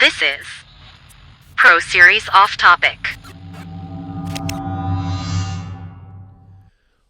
This is Pro Series Off Topic.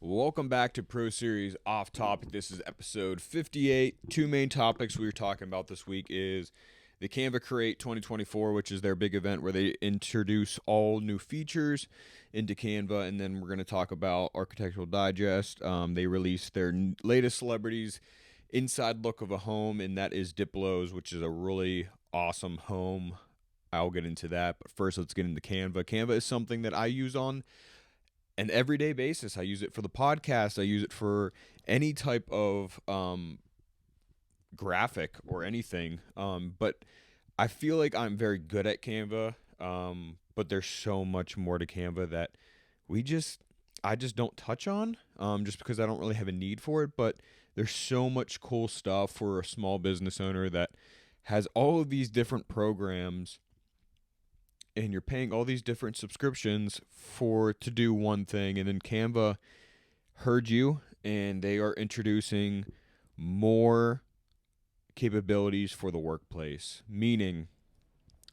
Welcome back to Pro Series Off Topic. This is episode 58. Two main topics we were talking about this week is the Canva Create 2024, which is their big event where they introduce all new features into Canva, and then we're going to talk about Architectural Digest. They released their latest celebrities inside look of a home, and that is Diplo's, which is a really awesome home. I'll get into that, but first let's get into Canva. Canva is something that I use on an everyday basis. I use it for the podcast. I use it for any type of graphic or anything. But I feel like I'm very good at Canva. But there's so much more to Canva that I just don't touch on, just because I don't really have a need for it. But there's so much cool stuff for a small business owner that has all of these different programs, and you're paying all these different subscriptions to do one thing. And then Canva heard you, and they are introducing more capabilities for the workplace, meaning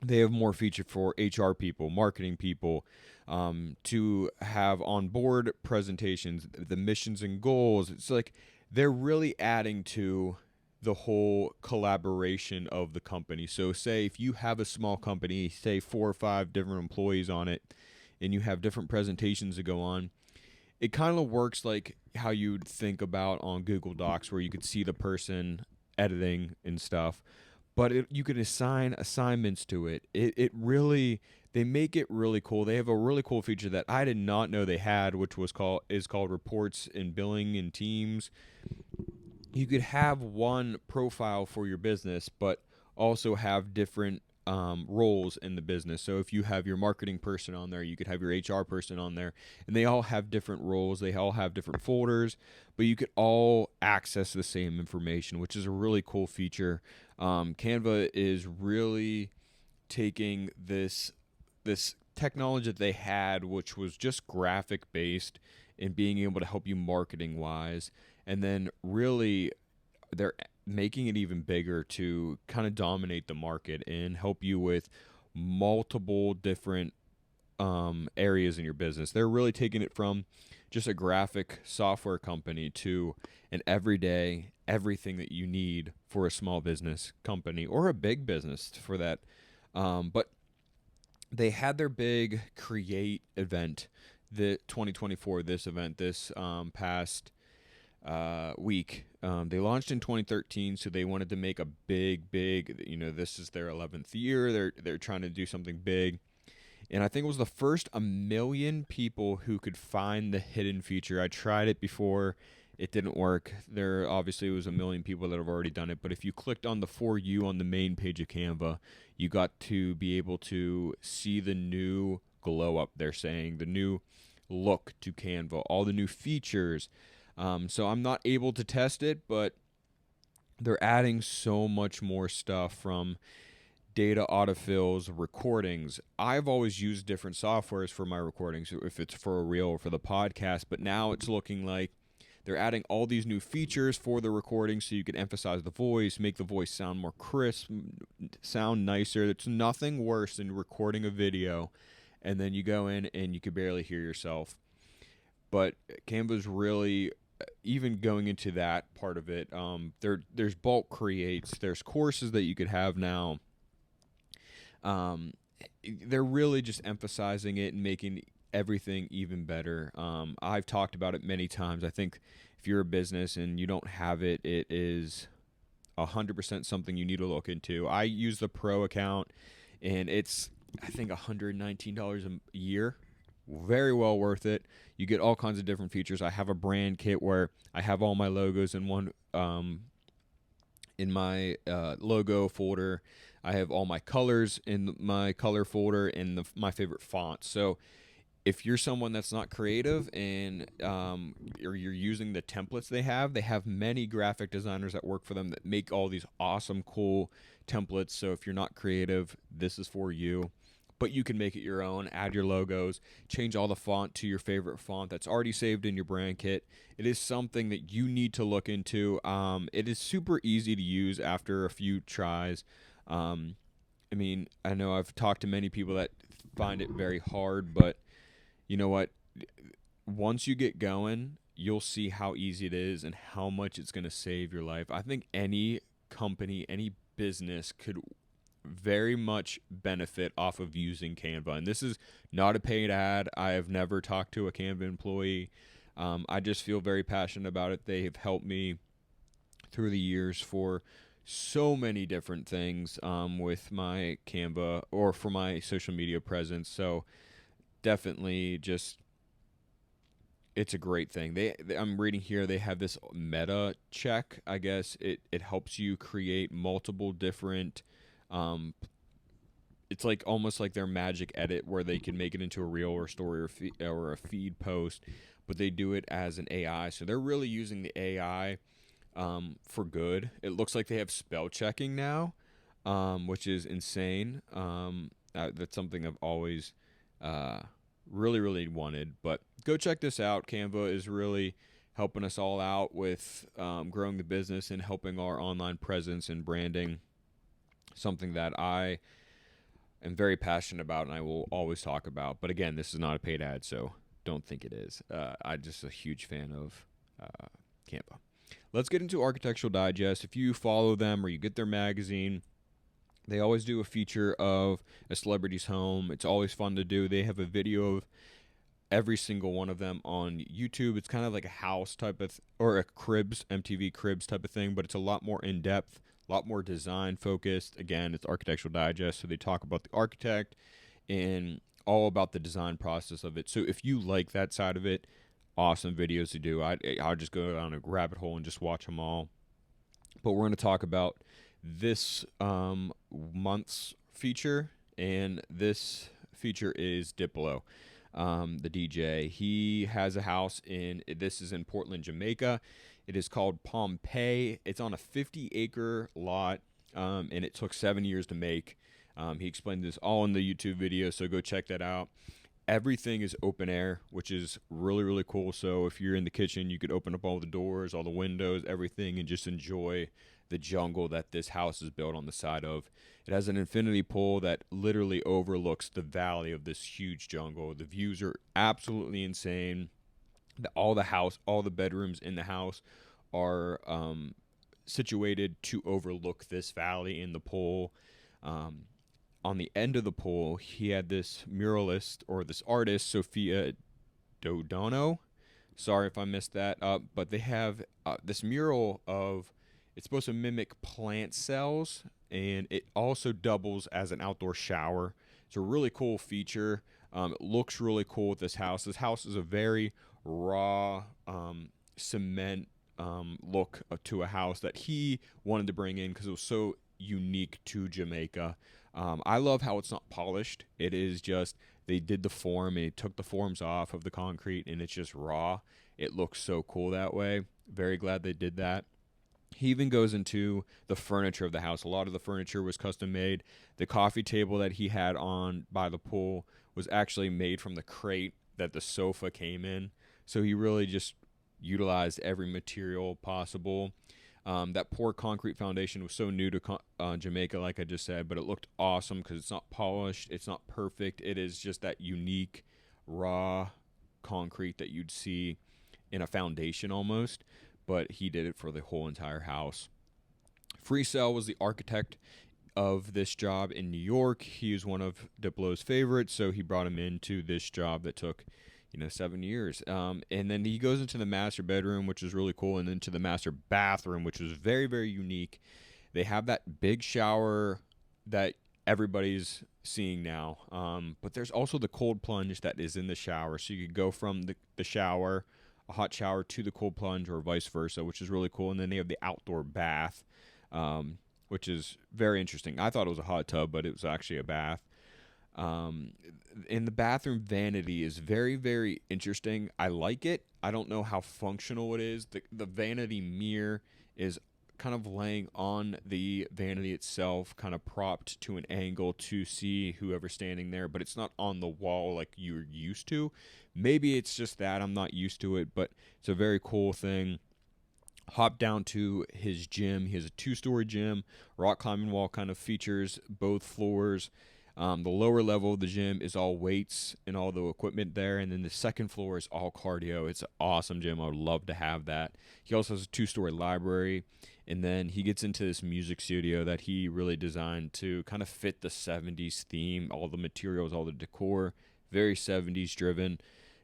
they have more feature for HR people, marketing people, to have on board presentations, the missions and goals. It's like they're really adding to the whole collaboration of the company. So say if you have a small company, say 4 or 5 different employees on it, and you have different presentations to go on, it kind of works like how you'd think about on Google Docs, where you could see the person editing and stuff, but you could assign assignments to it. They make it really cool. They have a really cool feature that I did not know they had, which is called reports and billing and teams. You could have one profile for your business, but also have different roles in the business. So if you have your marketing person on there, you could have your HR person on there, and they all have different roles. They all have different folders, but you could all access the same information, which is a really cool feature. Canva is really taking this technology that they had, which was just graphic based, and being able to help you marketing wise. And then really, they're making it even bigger to kind of dominate the market and help you with multiple different areas in your business. They're really taking it from just a graphic software company to an everyday, everything that you need for a small business company or a big business for that. But they had their big Create event, the 2024, this event, this past week. They launched in 2013, so they wanted to make a big, this is their 11th year. They're trying to do something big. And I think it was the first 1 million people who could find the hidden feature. I tried it before. It didn't work. There obviously was 1 million people that have already done it. But if you clicked on the For You on the main page of Canva, you got to be able to see the new glow up, they're saying, the new look to Canva, all the new features. So I'm not able to test it, but they're adding so much more stuff, from data autofills, recordings. I've always used different softwares for my recordings, if it's for a reel or for the podcast, but now it's looking like they're adding all these new features for the recording, so you can emphasize the voice, make the voice sound more crisp, sound nicer. It's nothing worse than recording a video and then you go in and you can barely hear yourself. But Canva's really, even going into that part of it, there's bulk creates, there's courses that you could have now. They're really just emphasizing it and making everything even better. I've talked about it many times. I think if you're a business and you don't have it, it is 100% something you need to look into. I use the Pro account, and it's, I think, $119 a year. Very well worth it. You get all kinds of different features. I have a brand kit where I have all my logos in one, in my logo folder. I have all my colors in my color folder and my favorite fonts. So if you're someone that's not creative and or you're using the templates they have many graphic designers that work for them that make all these awesome, cool templates. So if you're not creative, this is for you. But you can make it your own, add your logos, change all the font to your favorite font that's already saved in your brand kit. It is something that you need to look into. It is super easy to use after a few tries. And mean, I know I've talked to many people that find it very hard, but you know what? Once you get going, you'll see how easy it is and how much it's going to save your life. I think any company, any business could very much benefit off of using Canva. And this is not a paid ad. I have never talked to a Canva employee. I just feel very passionate about it. They have helped me through the years for so many different things with my Canva or for my social media presence. So definitely just it's a great thing. I'm reading here they have this meta check. I guess it helps you create multiple different um, it's like almost like their magic edit where they can make it into a reel or story or a feed post, but they do it as an AI. So they're really using the AI for good. It looks like they have spell checking now, which is insane. That's something I've always uh, really wanted. But go check this out. Canva is really helping us all out with growing the business and helping our online presence and branding. Something that I am very passionate about and I will always talk about. But again, this is not a paid ad, so don't think it is. I'm just a huge fan of Canva. Let's get into Architectural Digest. If you follow them or you get their magazine, they always do a feature of a celebrity's home. It's always fun to do. They have a video of every single one of them on YouTube. It's kind of like a house type of or a Cribs, MTV Cribs type of thing, but it's a lot more in depth, a lot more design focused. Again, it's Architectural Digest, so they talk about the architect and all about the design process of it. So if you like that side of it, awesome videos to do. I'll just go down a rabbit hole and just watch them all. But we're going to talk about this month's feature, and this feature is Diplo, the DJ. He has a house this is in Portland, Jamaica. It is called Pompeii. It's on a 50-acre lot, and it took 7 years to make. He explained this all in the YouTube video, so go check that out. Everything is open air, which is really cool. So if you're in the kitchen, you could open up all the doors, all the windows, everything, and just enjoy the jungle that this house is built on the side of. It has an infinity pool that literally overlooks the valley of this huge jungle. The views are absolutely insane. All the bedrooms in the house are situated to overlook this valley in the pool. On the end of the pool, he had this muralist or this artist, Sophia Dodono. Sorry if I missed that. But they have this mural of, it's supposed to mimic plant cells, and it also doubles as an outdoor shower. It's a really cool feature. It looks really cool with this house. This house is a very raw cement look to a house that he wanted to bring in because it was so unique to Jamaica. I love how it's not polished. It is just, they did the form and took the forms off of the concrete and it's just raw. It looks so cool that way. Very glad they did that. He even goes into the furniture of the house. A lot of the furniture was custom made. The coffee table that he had on by the pool was actually made from the crate that the sofa came in. So he really just utilized every material possible. That poor concrete foundation was so new to Jamaica, like I just said, but it looked awesome because it's not polished, it's not perfect. It is just that unique, raw concrete that you'd see in a foundation almost, but he did it for the whole entire house. Freesell was the architect of this job in New York. He was one of Diplo's favorites, so he brought him into this job that took 7 years. And then he goes into the master bedroom, which is really cool, and into the master bathroom, which was very unique. They have that big shower that everybody's seeing now. But there's also the cold plunge that is in the shower. So you could go from the shower, a hot shower, to the cold plunge or vice versa, which is really cool. And then they have the outdoor bath, which is very interesting. I thought it was a hot tub, but it was actually a bath. In the bathroom vanity is very interesting. I like it. I don't know how functional it is. The vanity mirror is kind of laying on the vanity itself, kind of propped to an angle to see whoever's standing there, but it's not on the wall like you're used to. Maybe it's just that I'm not used to it, but it's a very cool thing. Hop down to his gym. He has a 2-story gym. Rock climbing wall kind of features both floors. The lower level of the gym is all weights and all the equipment there, and then the second floor is all cardio. It's an awesome gym. I would love to have that. He also has a 2-story library, and then he gets into this music studio that he really designed to kind of fit the 70s theme, all the materials, all the decor, very 70s driven.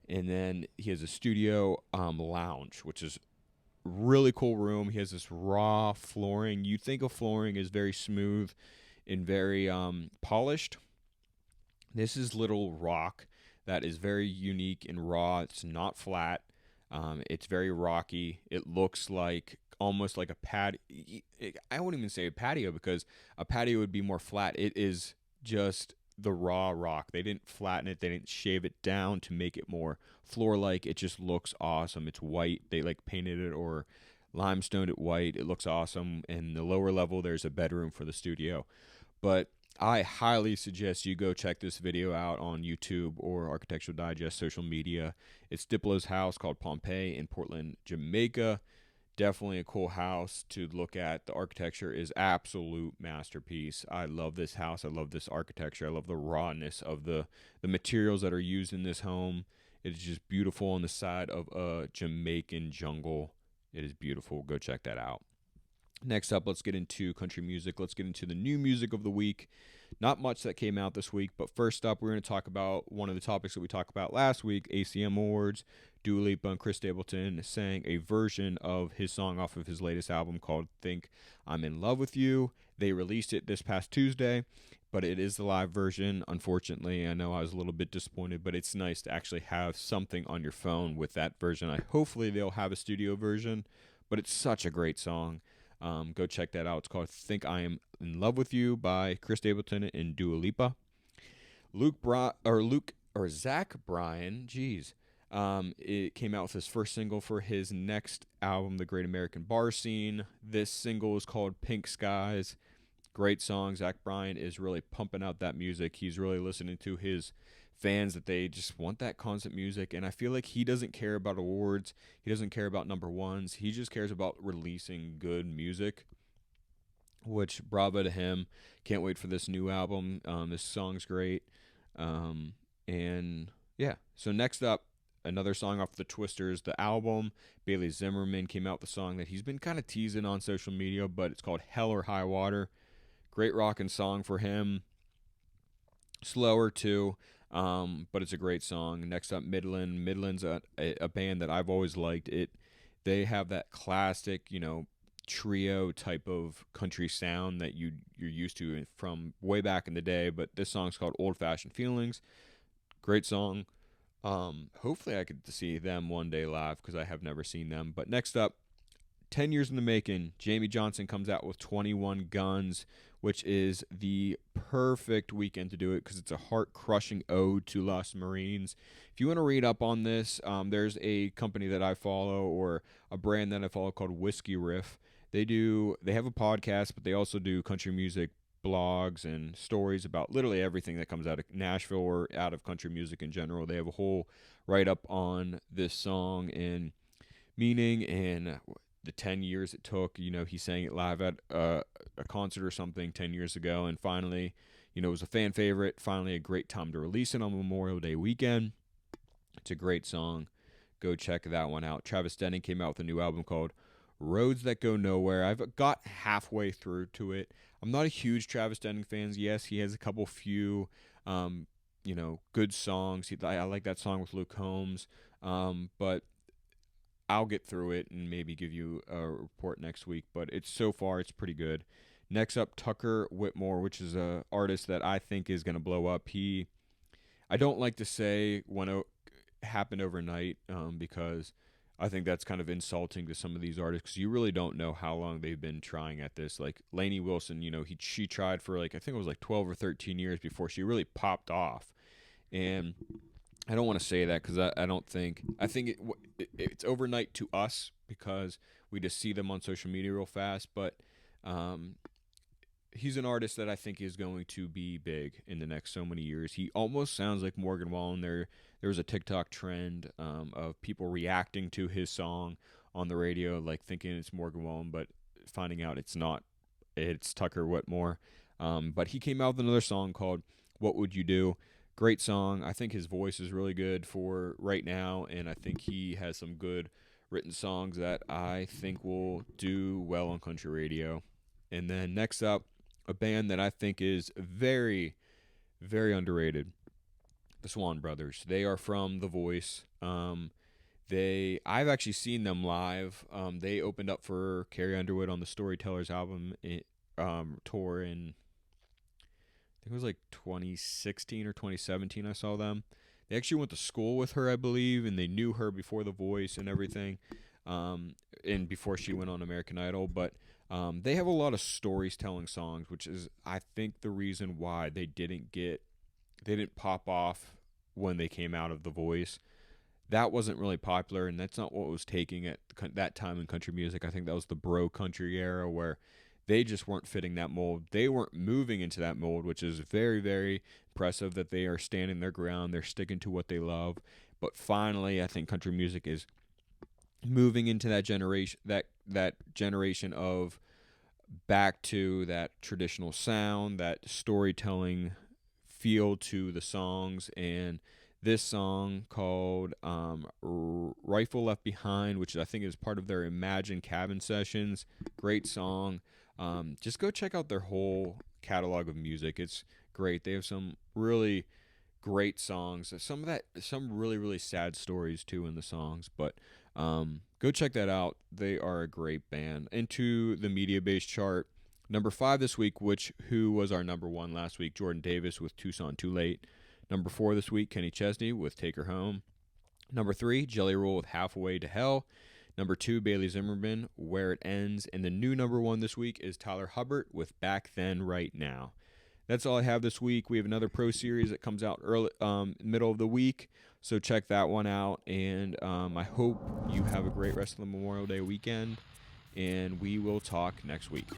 And then he has a studio lounge, which is really cool room. He has this raw flooring. You think of flooring is very smooth and very polished. This is little rock that is very unique and raw. It's not flat. It's very rocky. It looks like almost like a pad. I wouldn't even say a patio because a patio would be more flat. It is just the raw rock. They didn't flatten it. They didn't shave it down to make it more floor like. It just looks awesome. It's white. They like painted it or limestoned it white. It looks awesome. And the lower level, there's a bedroom for the studio. But I highly suggest you go check this video out on YouTube or Architectural Digest social media. It's Diplo's house called Pompeii in Portland, Jamaica. Definitely a cool house to look at. The architecture is absolute masterpiece. I love this house. I love this architecture. I love the rawness of the materials that are used in this home. It is just beautiful on the side of a Jamaican jungle. It is beautiful. Go check that out. Next up, let's get into country music. Let's get into the new music of the week. Not much that came out this week, but first up, we're going to talk about one of the topics that we talked about last week, ACM Awards. Dua Lipa and Chris Stapleton sang a version of his song off of his latest album called Think I'm in Love with You. They released it this past Tuesday, but it is the live version. Unfortunately, I know I was a little bit disappointed, but it's nice to actually have something on your phone with that version. Hopefully they'll have a studio version, but it's such a great song. Go check that out. It's called Think I Am in Love with You by Chris Stapleton and Dua Lipa. Zach Bryan, it came out with his first single for his next album, The Great American Bar Scene. This single is called Pink Skies. Great song. Zach Bryan is really pumping out that music. He's really listening to his fans that they just want that constant music, and I feel like he doesn't care about awards. He doesn't care about number ones. He just cares about releasing good music, which bravo to him. Can't wait for this new album. This song's great. And yeah, so next up, another song off the Twisters, the album. Bailey Zimmerman came out with a song that he's been kind of teasing on social media, but it's called Hell or High Water. Great rockin' song for him. Slower too, but it's a great song. Next up, Midland. Midland's a band that I've always liked. They have that classic, trio type of country sound that you're used to from way back in the day. But this song's called Old Fashioned Feelings. Great song. Hopefully I could see them one day live because I have never seen them. But next up, 10 years in the making, Jamie Johnson comes out with 21 Guns, which is the perfect weekend to do it because it's a heart-crushing ode to Lost Marines. If you want to read up on this, there's a company that I follow or a brand that I follow called Whiskey Riff. They have a podcast, but they also do country music blogs and stories about literally everything that comes out of Nashville or out of country music in general. They have a whole write-up on this song and meaning and the 10 years it took. He sang it live at a concert or something 10 years ago, and finally, it was a fan favorite. Finally, a great time to release it on Memorial Day weekend. It's a great song. Go check that one out. Travis Denning came out with a new album called Roads That Go Nowhere. I've got halfway through to it. I'm not a huge Travis Denning fan. Yes, he has a few good songs. I like that song with Luke Combs, but I'll get through it and maybe give you a report next week, but so far it's pretty good. Next up, Tucker Whitmore, which is a artist that I think is going to blow up. I don't like to say when it happened overnight because I think that's kind of insulting to some of these artists because you really don't know how long they've been trying at this. Like Lainey Wilson, she tried for I think it was 12 or 13 years before she really popped off. And I don't want to say that because I don't think – I think it's overnight to us because we just see them on social media real fast. But he's an artist that I think is going to be big in the next so many years. He almost sounds like Morgan Wallen. There was a TikTok trend of people reacting to his song on the radio, like thinking it's Morgan Wallen, but finding out it's not. It's Tucker Whitmore. But he came out with another song called "What Would You Do." Great song. I think his voice is really good for right now, and I think he has some good written songs that I think will do well on country radio. And then next up, a band that I think is very, very underrated, the Swan Brothers. They are from The Voice. I've actually seen them live. They opened up for Carrie Underwood on the Storytellers album tour in, I think it was like 2016 or 2017. I saw them. They actually went to school with her, I believe, and they knew her before The Voice and everything, and before she went on American Idol. But they have a lot of storytelling songs, which is, I think, the reason why they didn't pop off when they came out of The Voice. That wasn't really popular, and that's not what was taking at that time in country music. I think that was the bro country era where they just weren't fitting that mold. They weren't moving into that mold, which is very, very impressive that they are standing their ground. They're sticking to what they love. But finally, I think country music is moving into that generation of back to that traditional sound, that storytelling feel to the songs. And this song called Rifle Left Behind, which I think is part of their Imagine Cabin sessions. Great song. Just go check out their whole catalog of music. It's great. They have some really great songs. Some really, really sad stories too in the songs. But go check that out. They are a great band. Into the media base chart, number 5 this week, who was our number 1 last week? Jordan Davis with Tucson Too Late. Number 4 this week, Kenny Chesney with Take Her Home. Number 3, Jelly Roll with Halfway to Hell. Number 2, Bailey Zimmerman, Where It Ends. And the new number 1 this week is Tyler Hubbard with Back Then Right Now. That's all I have this week. We have another Pro Series that comes out early, middle of the week, so check that one out. And I hope you have a great rest of the Memorial Day weekend, and we will talk next week.